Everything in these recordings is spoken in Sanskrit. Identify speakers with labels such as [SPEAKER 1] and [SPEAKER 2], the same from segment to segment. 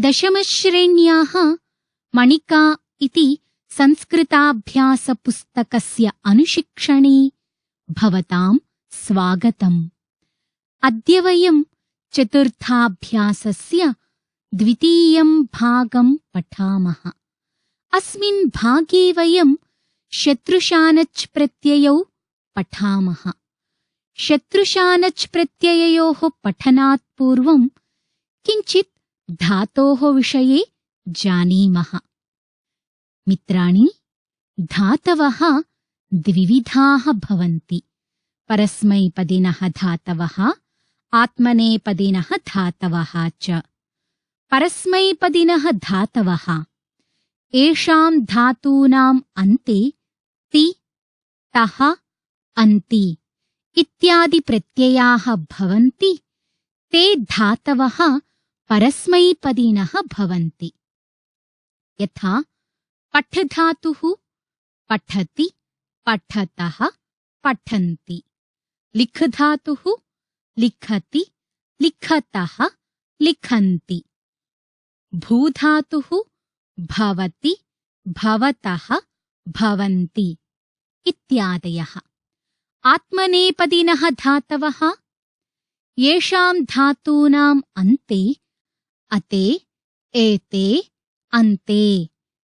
[SPEAKER 1] दशमश्रेण्याः मणिका इति संस्कृताभ्यासपुस्तकस्य अनुशिक्षणे भवतां स्वागतम्। अद्य वयं चतुर्थाभ्यासस्य द्वितीयं भागं पठामः। अस्मिन् भागे वयं शत्रुशानच् प्रत्ययौ पठामः। शत्रुशानच् प्रत्यययोः पठनात् पूर्वं किञ्चित् धातोः विषये जानीमः। मित्राणि, धातवः द्विविधाः भवन्ति। परस्मैपदिनः धातवः, आत्मनेपदिनः धातवः च। परस्मैपदिनः धातवः येषां धातूनाम् अन्ते ति, तः, अन्ति इत्यादि प्रत्ययाः भवन्ति, ते धातवः परस्मैपदिनः भवन्ति। यथा पठ धातुः पठति, पठतः, पठन्ति। लिख धातुः लिखति, लिखतः, लिखन्ति। भू धातुः भवति, भवतः, भवन्ति इत्यादयः। आत्मनेपदिनः धातवः येषां धातूनाम् अन्ते अते, एते, अन्ते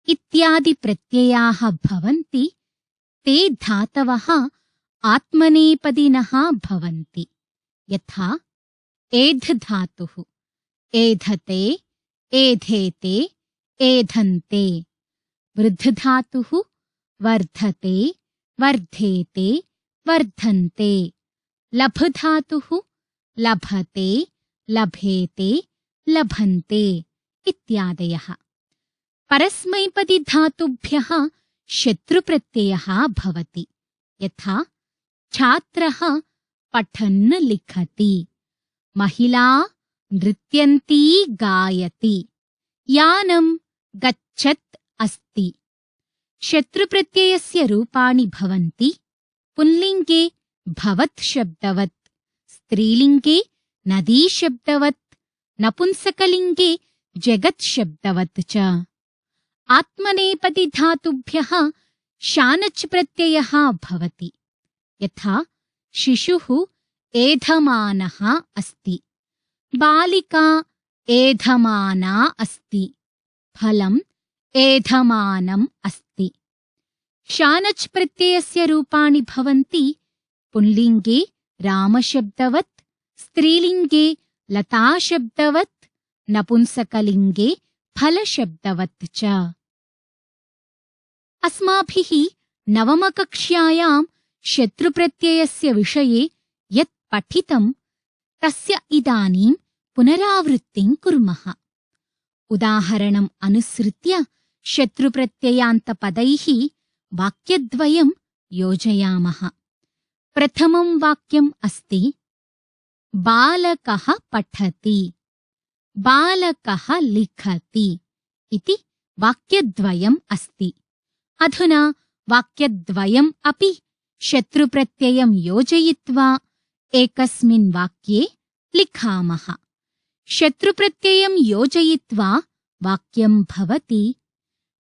[SPEAKER 1] इत्यादि प्रत्ययाः भवन्ति, ते धातवः आत्मनेपदिनः भवन्ति। यथा एध् धातुः एधते, एधेते, एधन्ते। वृद्ध धातुः वर्धते, वर्धेते, वर्धन्ते। लभ धातुः लभते, लभेते, लभन्ते इत्यादयः। परस्मैपदी धातुभ्यः शत्रुप्रत्ययः भवति। यथा छात्रः पठन् लिखति, महिला नृत्यन्ती गायति, यानं गच्छत् अस्ति। शत्रुप्रत्ययस्य रूपाणि भवन्ति पुल्लिङ्गे भवत् शब्दवत्, स्त्रीलिङ्गे नदी शब्दवत्, नपुंसकलिङ्गे जगत् शब्दवत् च। आत्मनेपदी धातुभ्यः शानच् प्रत्ययः भवति। यथा शिशुः एधमानः अस्ति, बालिका एधमाना अस्ति, फलम् एधमानम् अस्ति। शानच् प्रत्ययस्य रूपाणि भवन्ति पुल्लिङ्गे रामशब्दवत्, स्त्रीलिङ्गे लताशब्दवत्, नपुंसकलिङ्गे फलशब्दवत् च। अस्माभिः नवमकक्ष्यायां शत्रुप्रत्ययस्य विषये यत् पठितं तस्य इदानीं पुनरावृत्तिं कुर्मः। उदाहरणम् अनुसृत्य शत्रुप्रत्ययान्तपदैः वाक्यद्वयं योजयामः। प्रथमं वाक्यम् अस्ति बालकः पठति, बालकः लिखति इति वाक्यद्वयम् अस्ति। अधुना वाक्यद्वयम् अपि शत्रुप्रत्ययं योजयित्वा एकस्मिन् वाक्ये लिखामः। शत्रुप्रत्ययं योजयित्वा वाक्यं भवति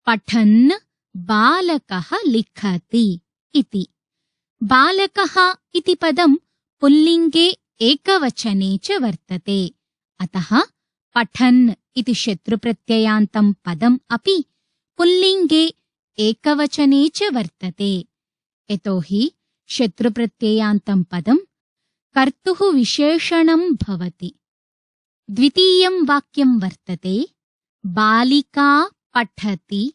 [SPEAKER 1] पठन् बालकः लिखति इति। बालकः इति पदं पुल्लिङ्गे एकवचने च वर्तते, अतः पठन् इति शत्रुप्रत्ययान्तं पदम् अपि पुल्लिङ्गे एकवचने च वर्तते। यतोहि शत्रुप्रत्ययान्तं पदं कर्तुः विशेषणं भवति। द्वितीयं वाक्यं वर्तते बालिका पठति,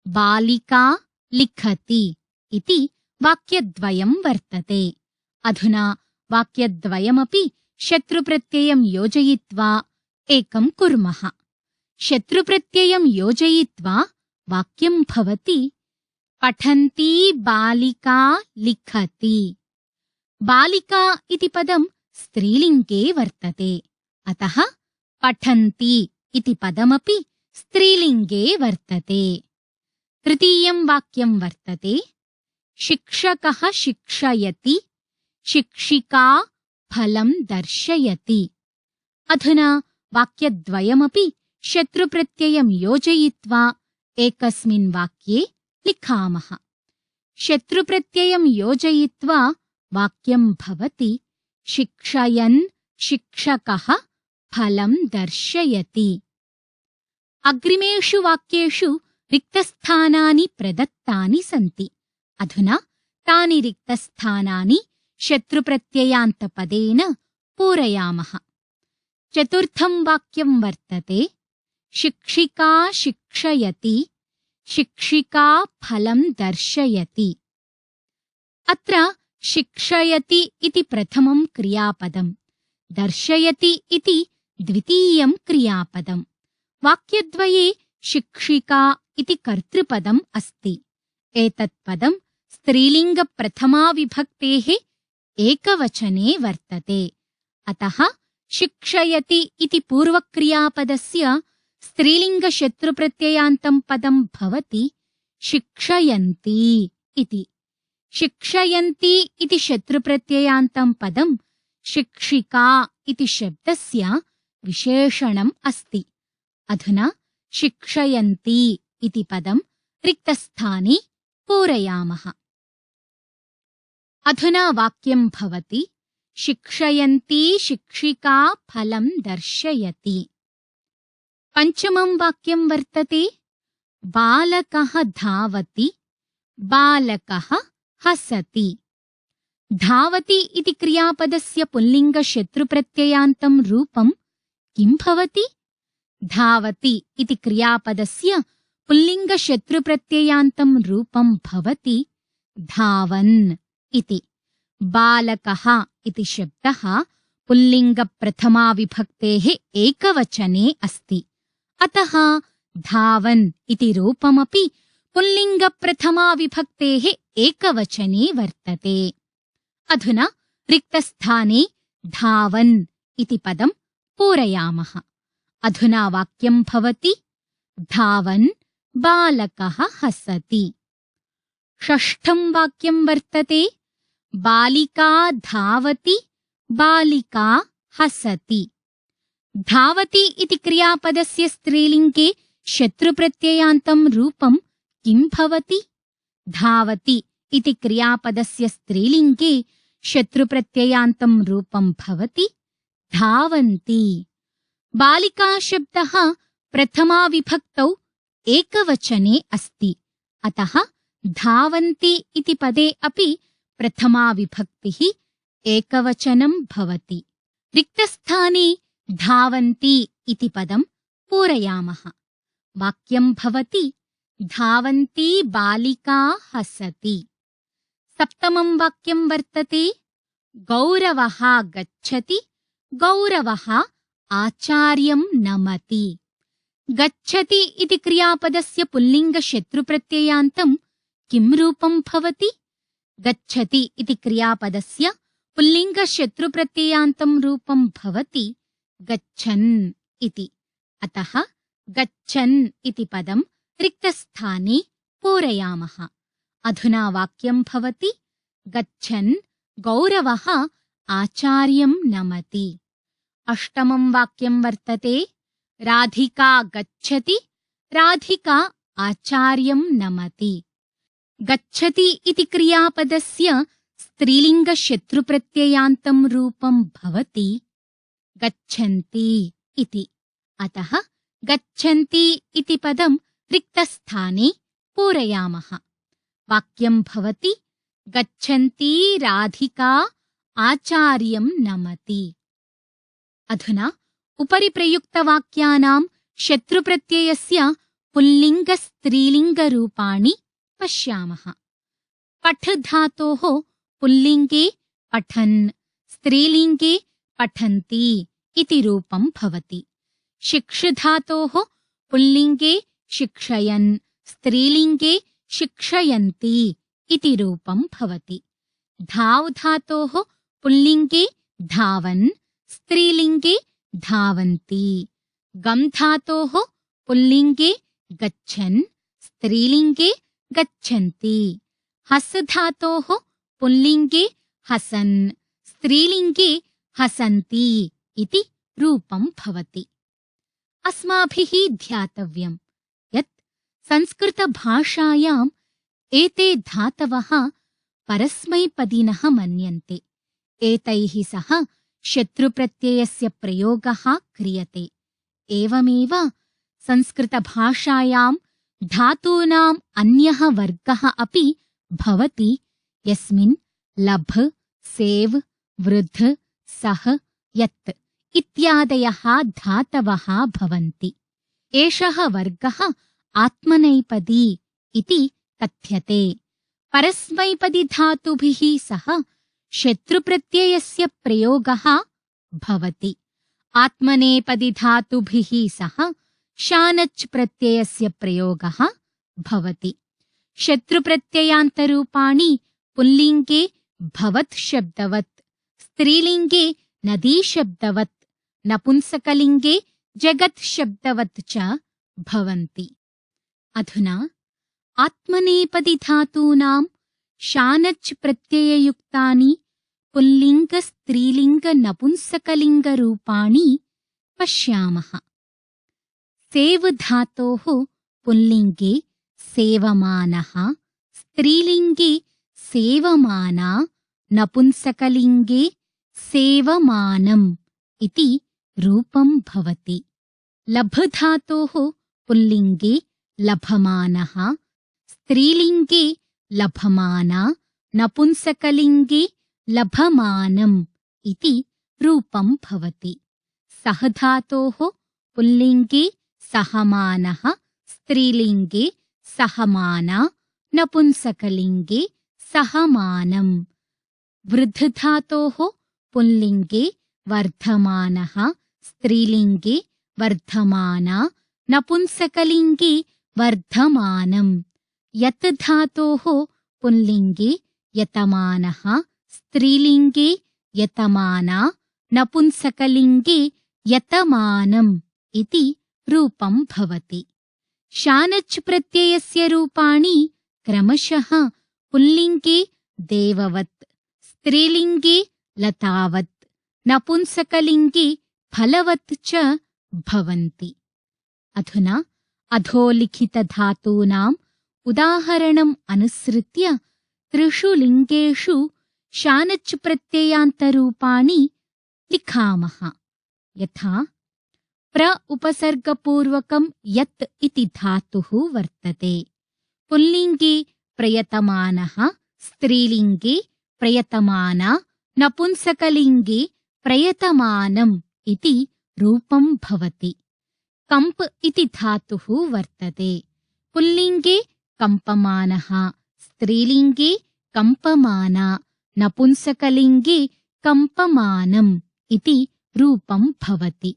[SPEAKER 1] बालिका लिखति इति वाक्यद्वयं वर्तते। अधुना वाक्यद्वयमपि शत्रुप्रत्ययं योजयित्वा एकं कुर्मः। शत्रुप्रत्ययं योजयित्वा वाक्यं भवति पठन्ती बालिका लिखति। बालिका इति पदं स्त्रीलिङ्गे वर्तते, अतः पठन्ती इति पदमपि स्त्रीलिङ्गे वर्तते। तृतीयं वाक्यं वर्तते शिक्षकः शिक्षयति, शिक्षिका फलं दर्शयति। अधुना वाक्यद्वयमपि शत्रुप्रत्ययं योजयित्वा एकस्मिन् वाक्ये लिखामः। शत्रुप्रत्ययं योजयित्वा वाक्यं भवति शिक्षयन् शिक्षकः फलं दर्शयति। अग्रिमेषु वाक्येषु रिक्तस्थानानि प्रदत्तानि सन्ति। अधुना तानि रिक्तस्थानानि शत्रुप्रत्ययान्तपदेन पूरयामः। चतुर्थं वाक्यं वर्तते शिक्षिका शिक्षयति, शिक्षिका फलं दर्शयति। अत्र शिक्षयति इति प्रथमं क्रियापदं, दर्शयति इति द्वितीयं क्रियापदं। वाक्यद्वये शिक्षिका इति कर्तृपदम् अस्ति। एतत् पदं स्त्रीलिङ्गप्रथमाविभक्तेः एकवचने वर्तते। अतः शिक्षयति इति पूर्वक्रियापदस्य स्त्रीलिङ्गशत्रुप्रत्ययान्तं पदं भवति शिक्षयन्ती इति। शिक्षयन्ती इति शत्रुप्रत्ययान्तं पदं शिक्षिका इति शब्दस्य विशेषणम् अस्ति। अधुना शिक्षयन्ती इति पदं रिक्तस्थाने पूरयामः। अधुना वाक्यं भवति शिक्षयन्ती शिक्षिका फलं दर्शयति। पञ्चमं वाक्यं वर्तते बालकः धावति, बालकः हसति। धावति इति क्रियापदस्य पुल्लिङ्गशत्रुप्रत्ययान्तं रूपं किं भवति? धावति इति क्रियापदस्य पुल्लिङ्गशत्रुप्रत्ययान्तं रूपं भवति धावन् इति। बालकः इति शब्दः पुल्लिङ्गप्रथमाविभक्तेः एकवचने अस्ति। अतः धावन् इति रूपमपि पुल्लिङ्गप्रथमाविभक्तेः एकवचने वर्तते। अधुना रिक्तस्थाने धावन् इति पदं पूरयामः। अधुना वाक्यं भवति धावन् बालकः हसति। षष्ठं वाक्यं वर्तते बालिका धावति, बालिका हसति। धावति इति क्रियापदस्य स्त्रीलिङ्गे शत्रुप्रत्ययान्तं रूपं किं भवति? धावति इति क्रियापदस्य स्त्रीलिङ्गे शत्रुप्रत्ययान्तं रूपं भवति धावन्ति। बालिका शब्दः प्रथमाविभक्तौ एकवचने अस्ति। अतः धावन्ति इति पदे अपि प्रथमाविभक्तिः एकवचनं भवति। रिक्तस्थाने धावन्ति इति पदं पूरयामः। वाक्यं भवति धावन्ती बालिका हसति। सप्तमं वाक्यं वर्तते गौरवः गच्छति, गौरवः आचार्यं नमति। गच्छति इति क्रियापदस्य पुल्लिङ्गशत्रुप्रत्ययान्तं किं रूपं भवति? गच्छति इति क्रियापदस्य पुल्लिङ्गशत्रुप्रत्ययान्तं रूपं भवति गच्छन् इति। अतः गच्छन् इति पदं रिक्तस्थाने पूरयामः। अधुना वाक्यं भवति गच्छन् गौरवः आचार्यं नमति। अष्टमं वाक्यं वर्तते राधिका गच्छति, राधिका आचार्यं नमति। गच्छति इति क्रियापदस्य स्त्रीलिङ्गशत्रुप्रत्ययान्तं रूपं भवति गच्छन्ति इति। अतः गच्छन्ति इति पदं रिक्तस्थाने पूरयामः। वाक्यं भवति गच्छन्ती राधिका आचार्यं नमति। अधुना उपरि प्रयुक्तवाक्यानां शत्रुप्रत्ययस्य पुल्लिङ्गस्त्रीलिङ्गरूपाणि पश्यामः। पठ धातोः पुल्लिङ्गे पठन्, स्त्रीलिङ्गे पठन्ति इति रूपं भवति। शिक्ष धातोः पुल्लिङ्गे शिक्षयन्, स्त्रीलिङ्गे शिक्षयन्ति इति रूपं भवति। धाव् धातोः पुल्लिङ्गे धावन्, स्त्रीलिङ्गे धावन्ति। गम् धातोः पुल्लिङ्गे गच्छन्, स्त्रीलिङ्गे गच्छन्ति। हस् धातोः पुल्लिङ्गे हसन्, स्त्रीलिङ्गे हसन्ति इति रूपं भवति। अस्माभिः ध्यातव्यम् यत् संस्कृतभाषायाम् एते धातवः परस्मैपदिनः मन्यन्ते। एतैः सह शत्रुप्रत्ययस्य प्रयोगः क्रियते। एवमेव संस्कृतभाषायां धातूनाम् अन्यः वर्गः अपि भवति यस्मिन् लभ, सेव्, वृद्ध, सह, यत् इत्यादयः धातवः भवन्ति। एषः वर्गः आत्मनेपदी इति कथ्यते। परस्मैपदिधातुभिः सह शत्रुप्रत्ययस्य प्रयोगः भवति। आत्मनेपदिधातुभिः सह शानच् प्रत्ययस्य प्रयोगः भवति। शत्रुप्रत्ययान्तरूपाणि पुल्लिङ्गे भवत् शब्दवत्, स्त्रीलिङ्गे नदी शब्दवत्, नपुंसकलिङ्गे जगत् शब्दवत् च भवन्ति। अधुना आत्मनेपदिधातूनां शानच् प्रत्यययुक्तानि पुल्लिङ्ग स्त्रीलिङ्ग नपुंसकलिङ्गरूपाणि पश्यामः। सेव् धातोः पुल्लिङ्गे सेवमानः, स्त्रीलिङ्गे सेवमाना, नपुंसकलिङ्गे सेवमानम् इति रूपं भवति। लभ धातोः पुल्लिङ्गे लभमानः, स्त्रीलिङ्गे लभमाना, नपुंसकलिङ्गे लभमानम् इति रूपं भवति। सह धातोः पुल्लिङ्गे सहमानः, स्त्रीलिङ्गे सहमाना, नपुंसकलिङ्गे सहमानम्। वृद्ध धातोः पुल्लिङ्गे वर्धमानः, स्त्रीलिङ्गे वर्धमाना, नपुंसकलिङ्गे वर्धमानम्। यत् धातोः पुल्लिङ्गे यतमानः, स्त्रीलिङ्गे यतमाना, नपुंसकलिङ्गे यतमानम् इति रूपं भवति। शानच् प्रत्ययस्य रूपाणि क्रमशः पुल्लिङ्गे देववत्, स्त्रीलिङ्गे लतावत्, नपुंसकलिङ्गे फलवत् च भवन्ति। अधुना अधोलिखितधातूनाम् उदाहरणम् अनुसृत्य त्रिषु लिङ्गेषु शानच् प्रत्ययान्तरूपाणि लिखामः। यथा प्र उपसर्गपूर्वकं यत् इति धातुः वर्तते। पुल्लिङ्गे प्रयतमानः, स्त्रीलिङ्गे प्रयतमाना, नपुंसकलिङ्गे प्रयतमानम् इति रूपं भवति। कम्प इति धातुः वर्तते। पुल्लिङ्गे कम्पमानः, स्त्रीलिङ्गे कम्पमाना, नपुंसकलिङ्गे कम्पमानम् इति रूपं भवति।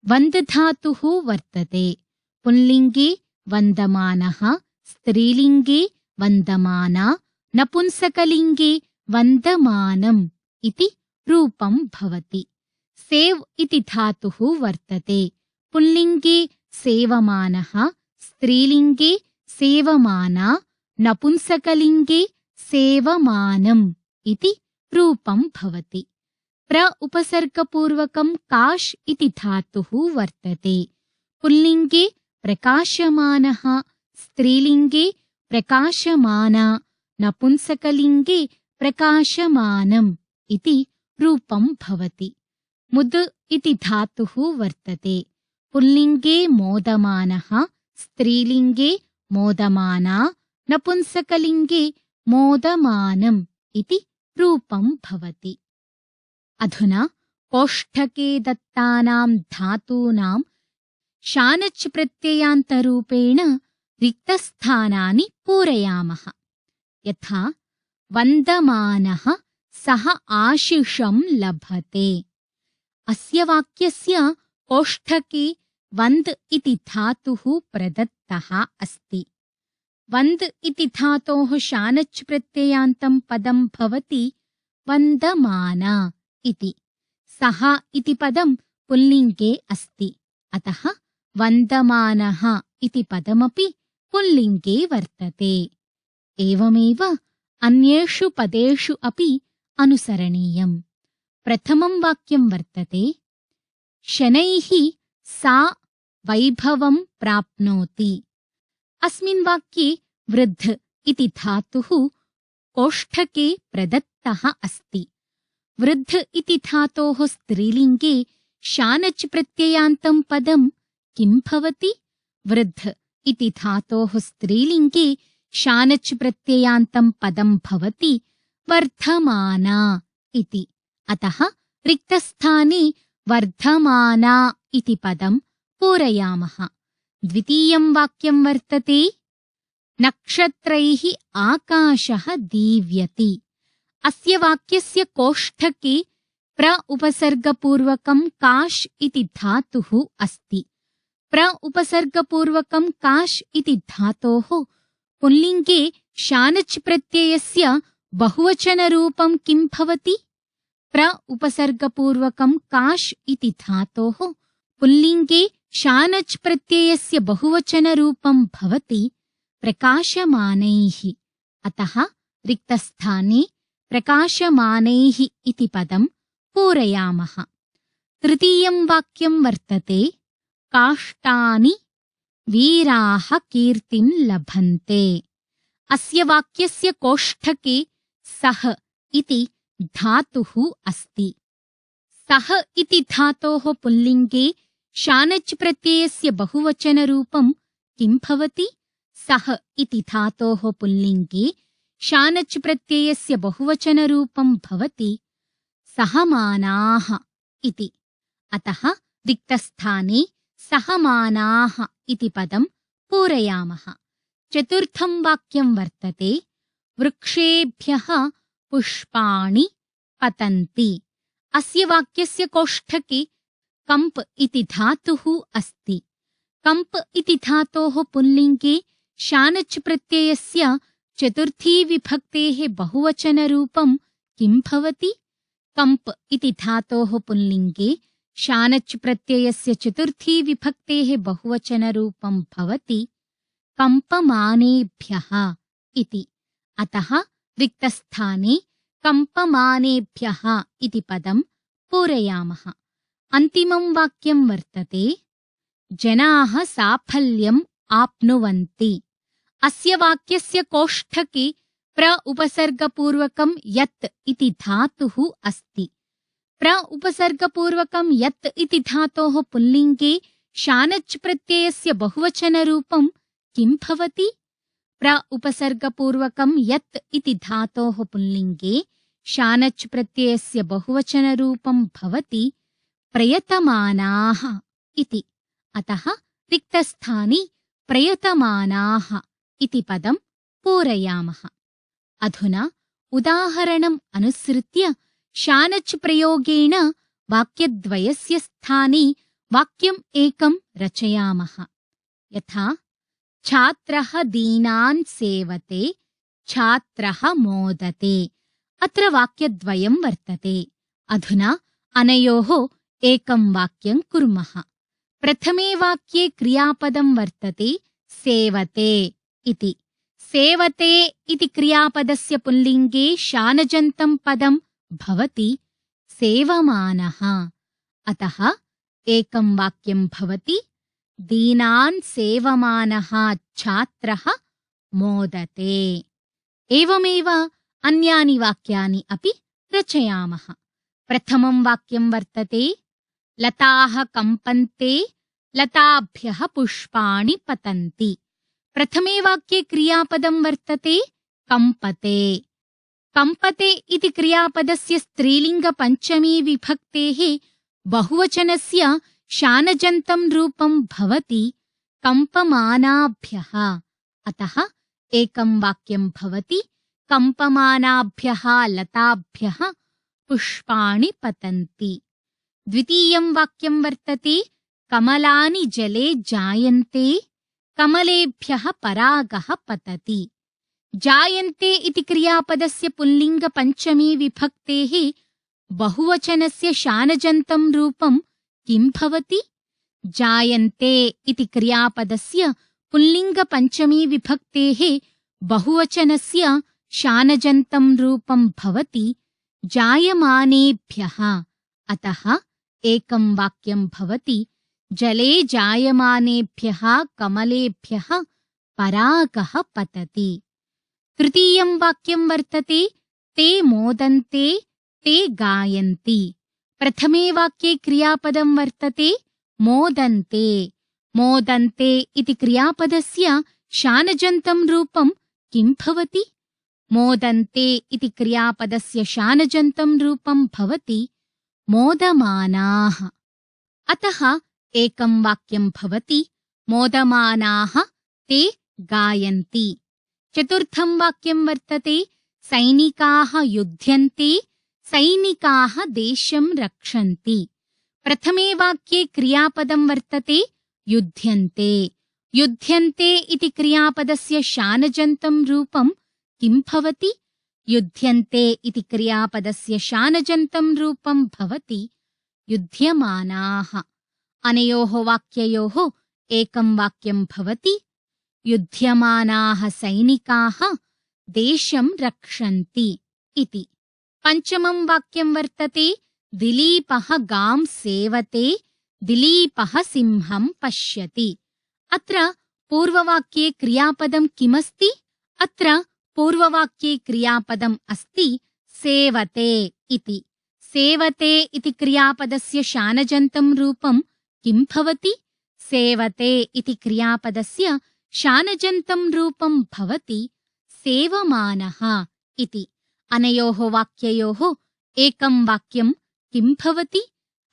[SPEAKER 1] वन्द् धातुः वर्तते। पुल्लिङ्गे वन्दमानः, स्त्रीलिङ्गे वन्दमाना, नपुंसकलिङ्गे वन्दमानम् इति रूपं भवति। सेव् इति धातुः वर्तते। पुल्लिङ्गे सेवमानः, स्त्रीलिङ्गे सेवमाना, नपुंसकलिङ्गे सेवमानम् इति रूपं भवति। प्र उपसर्गपूर्वकं काश् इति धातुः वर्तते। पुल्लिङ्गे प्रकाशमानः, स्त्रीलिङ्गे प्रकाशमाना, नपुंसकलिङ्गे प्रकाशमानम् इति रूपं भवति। मुद् इति धातुः वर्तते। पुल्लिङ्गे मोदमानः, स्त्रीलिङ्गे मोदमाना, नपुंसकलिङ्गे मोदमानम् इति रूपं भवति। अधुना कोष्ठके दत्तानां धातूनां शानच् प्रत्ययान्तरूपेण रिक्तस्थानानि पूरयामः। यथा वन्दमानः सः आशिषं लभते। अस्य वाक्यस्य कोष्ठके वन्द् इति धातुः प्रदत्तः अस्ति। वन्द् इति धातोः शानच् प्रत्ययान्तं पदं भवति वन्दमाना इति। सः इति पदं पुल्लिङ्गे अस्ति, अतः वन्दमानः इति पदमपि पुल्लिङ्गे वर्तते। एवमेव अन्येषु पदेषु अपि अनुसरणीयम्। प्रथमं वाक्यं वर्तते शनैः सा वैभवं प्राप्नोति। अस्मिन् वाक्ये वृद्ध इति धातुः कोष्ठके प्रदत्तः अस्ति। वृद्ध इति धातोः स्त्रीलिङ्गे शानच् प्रत्ययान्तं पदं किं भवति? वृद्ध इति धातोः स्त्रीलिङ्गे शानच् प्रत्ययान्तं पदं भवति वर्धमाना इति। अतः रिक्तस्थाने वर्धमाना इति पदं पूरयामः। द्वितीयं वाक्यं वर्तते नक्षत्रैः आकाशः दीव्यति। अस्य वाक्यस्य कोष्ठके प्र उपसर्गपूर्वकं काश् इति धातुः अस्ति। प्र उपसर्गपूर्वकं काश् इति धातोः पुल्लिङ्गे शानच् प्रत्ययस्य बहुवचनरूपं किं भवति? प्र उपसर्गपूर्वकं काश् इति धातोः पुल्लिङ्गे शानच् प्रत्ययस्य बहुवचनरूपं भवति प्रकाशमानैः। अतः रिक्तस्थाने प्रकाशमानैः इति पदं पूरयामः। तृतीयं वाक्यं वर्तते काष्ठानि वीराः कीर्तिं लभन्ते। अस्य वाक्यस्य कोष्ठके सः इति धातुः अस्ति। सः इति धातोः पुल्लिङ्गे शानच् प्रत्ययस्य बहुवचनरूपं किं भवति? सः इति धातोः पुल्लिङ्गे शानच् प्रत्ययस्य बहुवचनरूपं भवति सहमानाः इति। अतः रिक्तस्थाने सहमानाः इति पदं पूरयामः। चतुर्थं वाक्यं वर्तते वृक्षेभ्यः पुष्पाणि पतन्ति। अस्य वाक्यस्य कोष्ठके कम्प इति धातुः अस्ति। कम्प इति धातोः पुल्लिङ्गे शानच् प्रत्ययस्य चतुर्थी विभक्तेः बहुवचनरूपं किं भवति? कम्प इति धातोः पुल्लिङ्गे शानच् प्रत्ययस्य चतुर्थी विभक्तेः बहुवचनरूपं भवति कम्पमानेभ्यः इति। अतः रिक्तस्थाने कम्पमानेभ्यः इति पदं पूरयामः। अन्तिमं वाक्यं वर्तते जनाः साफल्यम् आप्नुवन्ति। अस्य वाक्यस्य कोष्ठके प्र उपसर्गपूर्वकं यत् इति धातुः अस्ति। प्र उपसर्गपूर्वकं यत् इति धातोः पुल्लिङ्गे शानच् प्रत्ययस्य बहुवचनरूपं किं भवति? प्र उपसर्गपूर्वकं यत् इति धातोः पुल्लिङ्गे शानच् प्रत्ययस्य बहुवचनरूपं भवति प्रयतमानाः इति। अतः रिक्तस्थाने प्रयतमानाः इति पदं पूरयामः। अधुना उदाहरणम् अनुसृत्य शानच् प्रयोगेण वाक्यद्वयस्य स्थाने वाक्यम् एकं रचयामः। यथा छात्रः दीनान् सेवते, छात्रः मोदते। अत्र वाक्यद्वयं वर्तते। अधुना अनयोः एकं वाक्यं कुर्मः। प्रथमे वाक्ये क्रियापदं वर्तते सेवते इति। सेवते इति क्रियापदस्य पुल्लिङ्गे शानजन्तं पदं भवति सेवमानः। अतः एकं वाक्यं भवति दीनान् सेवमानः छात्रः मोदते। एवमेव अन्यानि वाक्यानि अपि रचयामः। प्रथमं वाक्यं वर्तते लताः कम्पन्ते, लताभ्यः पुष्पाणि पतन्ति। प्रथमे वाक्ये क्रियापदं वर्तते कम्पते। कम्पते इति क्रियापदस्य स्त्रीलिङ्गपञ्चमी विभक्तेः बहुवचनस्य शानजन्तं रूपं भवति कम्पमानाभ्यः। अतः एकं वाक्यं भवति कम्पमानाभ्यः लताभ्यः पुष्पाणि पतन्ति। द्वितीयं वाक्यं वर्तते कमलानि जले जायन्ते, कमलेभ्यः परागः पतति। जायन्ते इति क्रियापदस्य पुल्लिङ्गपञ्चमी विभक्तेः बहुवचनस्य शानजन्तं रूपं किं भवति? जायन्ते इति क्रियापदस्य पुल्लिङ्गपञ्चमी विभक्तेः बहुवचनस्य शानजन्तं रूपं भवति जायमानेभ्यः। अतः एकं वाक्यं भवति जले जायमानेभ्यः कमलेभ्यः परागः पतति। तृतीयं वाक्यं वर्तते ते मोदन्ते ते गायन्ति। प्रथमे वाक्ये क्रियापदं वर्तते मोदन्ते। मोदन्ते इति क्रियापदस्य शानजन्तं रूपं किं भवति? मोदन्ते इति क्रियापदस्य शानजन्तं रूपं भवति मोदमानाः। अतः एकं वाक्यं भवति मोदमानाः ते गायन्ति। चतुर्थं वाक्यं वर्तते सैनिकाः युध्यन्ते सैनिकाः देशं रक्षन्ति। प्रथमे वाक्ये क्रियापदं वर्तते युध्यन्ते। युध्यन्ते इति क्रियापदस्य शानजन्तं रूपं किं भवति? युध्यन्ते इति क्रियापदस्य शानजन्तं रूपं भवति युध्यमानाः। अनयोः वाक्ययोः एकं वाक्यं भवति युध्यमानाः सैनिकाः देशं रक्षन्ति इति। पञ्चमं वाक्यं वर्तते दिलीपः गां सेवते दिलीपः सिंहं पश्यति। अत्र पूर्ववाक्ये क्रियापदं किमस्ति? अत्र पूर्ववाक्ये क्रियापदम् अस्ति सेवते इति। सेवते इति क्रियापदस्य शानजन्तं रूपं किं भवति? सेवते इति क्रियापदस्य शानजन्तं रूपं भवति सेवमानः इति। अनयोः वाक्ययोः एकं वाक्यं किं भवति?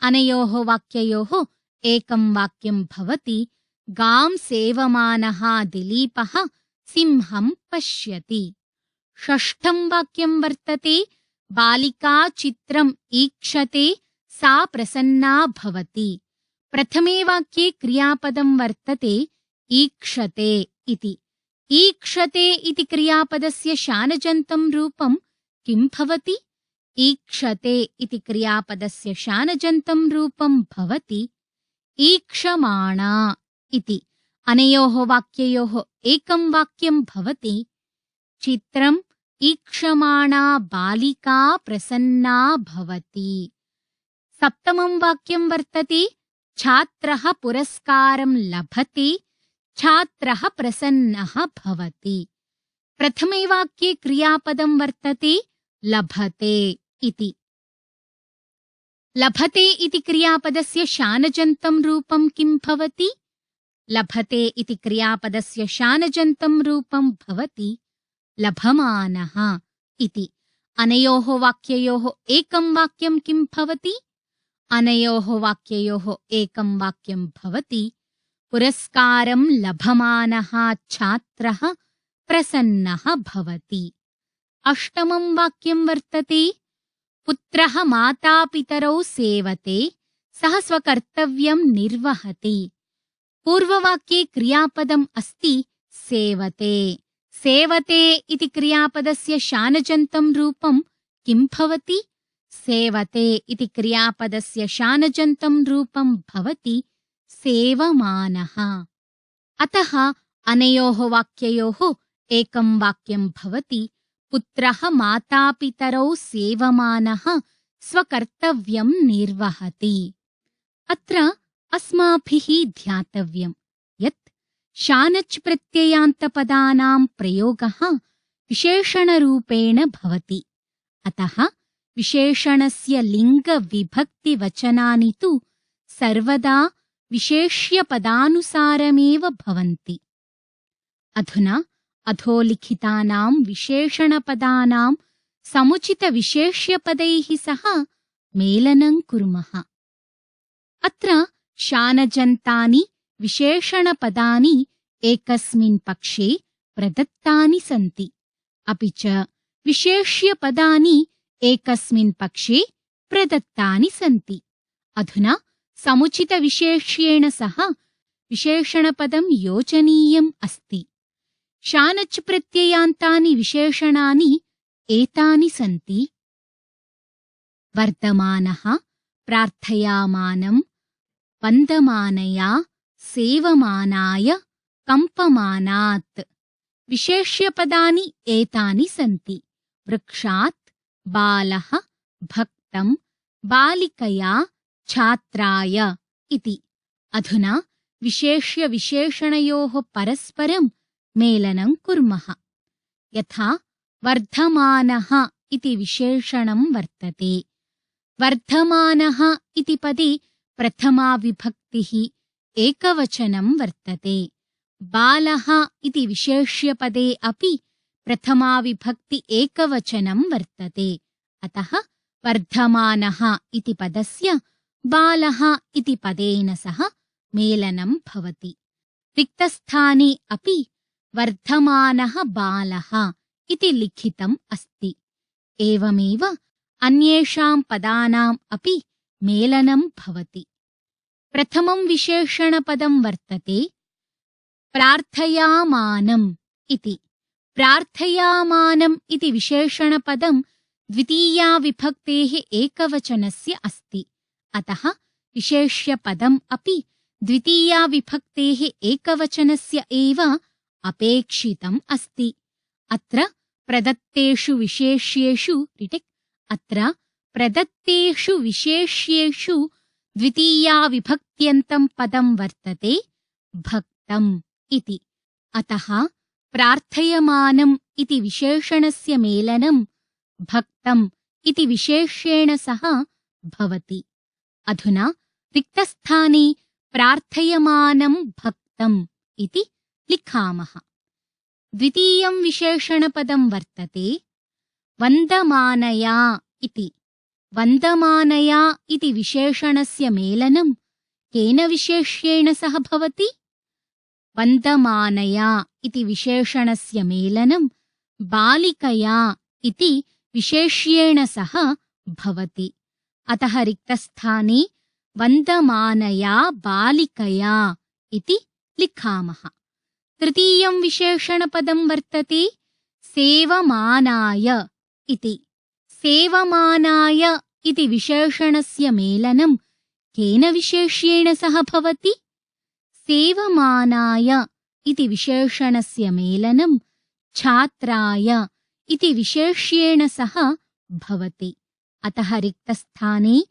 [SPEAKER 1] अनयोः वाक्ययोः एकं वाक्यं भवति गां सेवमानः दिलीपः सिंहं पश्यति। षष्ठं वाक्यं वर्तते बालिका चित्रम् ईक्षते सा प्रसन्ना भवति। प्रथमे वाक्ये क्रियापदं वर्तते ईक्षते इति। ईक्षते इति क्रियापदस्य शानजन्तं रूपं किं भवति? ईक्षते इति क्रियापदस्य शानजन्तं रूपं भवति ईक्षमाणा इति। अनयोः वाक्ययोः एकं वाक्यं भवति चित्रम् ईक्षमाणा बालिका प्रसन्ना भवति। सप्तमं वाक्यं वर्तते छात्रः पुरस्कारं लभते छात्रः प्रसन्नः भवति। प्रथमे वाक्ये क्रियापदं वर्तते लभते इति। लभते इति क्रियापदस्य शानजन्तं रूपं किं भवति? लभते इति क्रियापदस्य शानजन्तं रूपं भवति लभमानः इति। अनयोः वाक्ययोः एकं वाक्यं किं भवति? अनयोः वाक्ययोः एकं वाक्यं भवति पुरस्कारं लभमानः छात्रः प्रसन्नः भवति। अष्टमं वाक्यं वर्तते पुत्रः मातापितरौ सेवते सः स्वकर्तव्यं निर्वहति। पूर्ववाक्ये क्रियापदम् अस्ति सेवते। सेवते इति क्रियापदस्य शानजन्तं रूपं किं भवति? सेवते इति क्रियापदस्य शानजन्तं रूपं भवति सेवमानः। अतः अनयोः वाक्ययोः एकं वाक्यं भवति पुत्रः मातापितरौ सेवमानः स्वकर्तव्यं निर्वहति। अत्र अस्माभिः ध्यातव्यं यत् शानच् प्रत्ययान्तपदानां प्रयोगः विशेषणरूपेण भवति। अतः विशेषणस्य लिङ्गविभक्तिवचनानि तु सर्वदा विशेष्यपदानुसारमेव भवन्ति। अधुना अधोलिखितानां विशेषणपदानां समुचितविशेष्यपदैः सह मेलनं कुर्मः। अत्र शानजन्तानि विशेषणपदानि एकस्मिन् पक्षे प्रदत्तानि सन्ति, अपि च विशेष्यपदानि एकस्मिन् पक्षे प्रदत्तानि सन्ति। अधुना समुचितविशेष्येण सह विशेषणपदं योजनीयम् अस्ति। शानच् प्रत्ययान्तानि विशेषणानि एतानि सन्ति वर्तमानः प्रार्थयामानं वन्दमानया सेवमानाय कम्पमानात्। विशेष्यपदानि एतानि सन्ति वृक्षात् बालः भक्तं बालिकया छात्राय इति। अधुना विशेष्य विशेषणयोः परस्परं मेलनं कुर्मः। यथा वर्धमानः इति विशेषणं वर्तते। वर्धमानः इति पदे प्रथमा विभक्तिः एकवचनं वर्तते। बालः इति विशेष्यपदे अपि प्रथमा विभक्ति एकवचनं वर्तते। अतः वर्धमानः इति पदस्य बालः इति पदेन सह मेलनं भवति। रिक्तस्थाने अपि वर्धमानः बालः इति लिखितम् अस्ति। एवमेव अन्येषां पदानाम् अपि मेलनं भवति। प्रथमं विशेषणपदं वर्तते प्रार्थयामानम् इति। प्रार्थयामानम् इति विशेषणपदं द्वितीया विभक्तेः एकवचनस्य अस्ति। अतः विशेष्यपदम् अपि द्वितीया विभक्तेः एकवचनस्य एव अपेक्षितम् अस्ति। अत्र प्रदत्तेषु विशेष्येषु द्वितीया विभक्त्यन्तं पदं वर्तते भक्तम् इति। अतः प्रार्थयमानम् इति विशेषणस्य मेलनं भक्तम् इति विशेष्येण सह भवति। अधुना रिक्तस्थाने प्रार्थयमानं भक्तम् इति लिखामः। द्वितीयं विशेषणपदं वर्तते वन्दमानया इति। वन्दमानया इति विशेषणस्य मेलनं केन विशेष्येण सह भवति? वन्दमानया इति विशेषणस्य मेलनं बालिकया इति विशेष्येण सह भवति। अतः रिक्तस्थाने वन्दमानया बालिकया इति लिखामः। तृतीयं विशेषणपदं वर्तते सेवमानाय इति। सेवमानाय इति विशेषणस्य मेलनं केन विशेष्येण सह भवति? सेवमानाय इति विशेषणस्य मेलनं छात्राय इति विशेष्येण सह भवति। अतः रिक्तस्थाने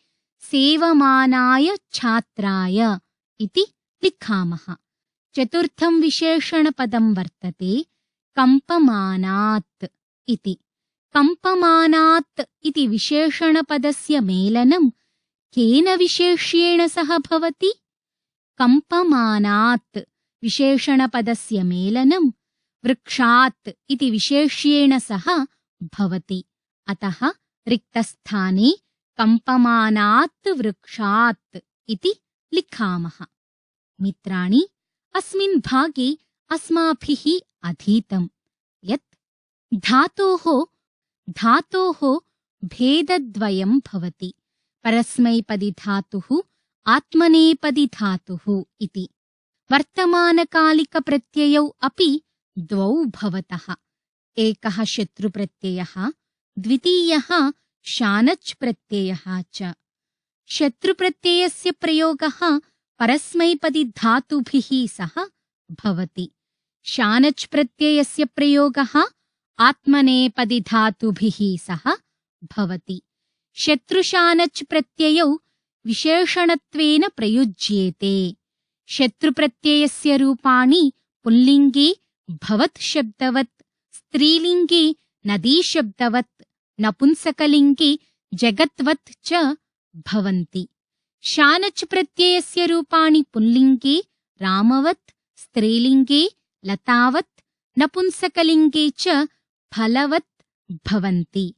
[SPEAKER 1] सेवमानाय छात्राय इति लिखामः। चतुर्थं विशेषणपदं वर्तते कम्पमानात् इति। कम्पमानात् इति विशेषणपदस्य मेलनं केन विशेष्येण सह भवति? कम्पमानात् विशेषणपदस्य मेलनं वृक्षात् इति विशेष्येण सह भवति। अतः रिक्तस्थाने कम्पमानात् वृक्षात् इति लिखामः। मित्राणि, अस्मिन् भागे अस्माभिः अधीतं यत् धातोः भेदद्वयं भवति। परस्मैपदी धातुः, आत्मनेपदी धातुः इति। वर्तमानकालिकप्रत्ययौ अपि द्वौ भवतः। एकः शत्रुप्रत्ययः, द्वितीयः शानच् प्रत्ययः च। शत्रुप्रत्ययस्य प्रयोगः परस्मैपदी धातुभिः सह भवति। शानच् प्रत्ययस्य प्रयोगः आत्मनेपदी धातुभिः सह भवति। शत्रुशानच् प्रत्ययौ विशेषणत्वेन प्रयुज्येते। शत्रुप्रत्ययस्य रूपाणि पुल्लिङ्गे भवत् शब्दवत्, स्त्रीलिङ्गे नदीशब्दवत्, नपुंसकलिङ्गे जगत्वत् च भवन्ति। शानच् प्रत्ययस्य रूपाणि पुल्लिङ्गे रामवत्, स्त्रीलिङ्गे लतावत्, नपुंसकलिङ्गे च फलवत् भवन्ति।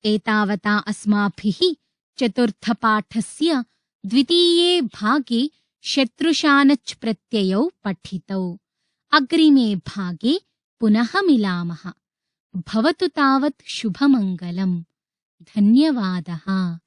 [SPEAKER 1] एतावता अस्माभिः चतुर्थपाठस्य द्वितीये भागे शत्रुशानच् प्रत्ययौ पठितौ। अग्रिमे भागे पुनः मिलामः। भवतु तावत् शुभमङ्गलम्। धन्यवादः।